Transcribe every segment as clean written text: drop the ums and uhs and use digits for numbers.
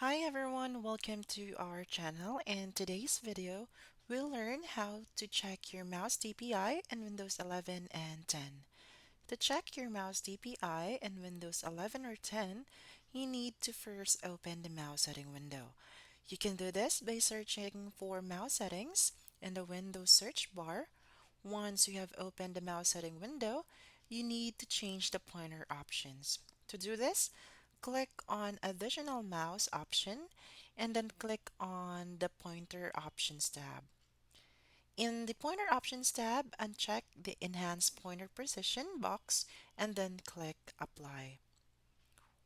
Hi everyone, welcome to our channel. In today's video, we'll learn how to check your mouse DPI in Windows 11 and 10. To check your mouse DPI in Windows 11 or 10, you need to first open the mouse setting window. You can do this by searching for mouse settings in the Windows search bar. Once you have opened the mouse setting window, you need to change the pointer options. To do this, click on Additional Mouse option and then click on the Pointer Options tab. In the Pointer Options tab, uncheck the Enhance Pointer Precision box and then click Apply.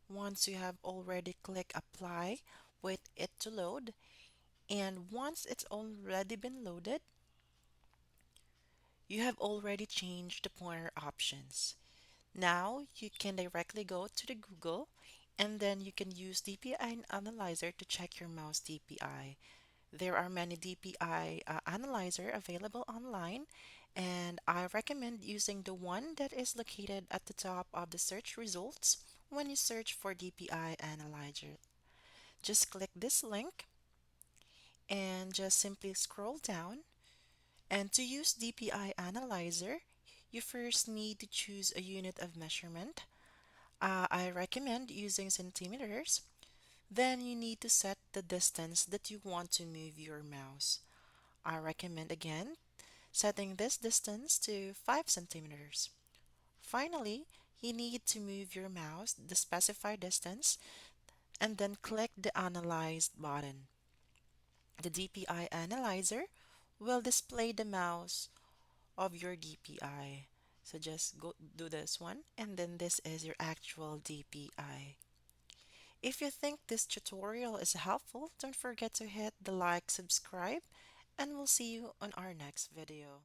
Once you have already clicked Apply, wait it to load, and once it's already been loaded, you have already changed the pointer options. Now you can directly go to the Google and then you can use DPI Analyzer to check your mouse DPI. There are many DPI analyzer available online, and I recommend using the one that is located at the top of the search results when you search for DPI Analyzer. Just click this link and just simply scroll down. And to use DPI Analyzer, you first need to choose a unit of measurement. I recommend using centimeters. Then you need to set the distance that you want to move your mouse. I recommend again setting this distance to 5 centimeters. Finally, you need to move your mouse the specified distance and then click the Analyze button. The DPI Analyzer will display the mouse of your DPI. So just go do this one and then this is your actual DPI. If you think this tutorial is helpful, don't forget to hit the like, subscribe, and we'll see you on our next video.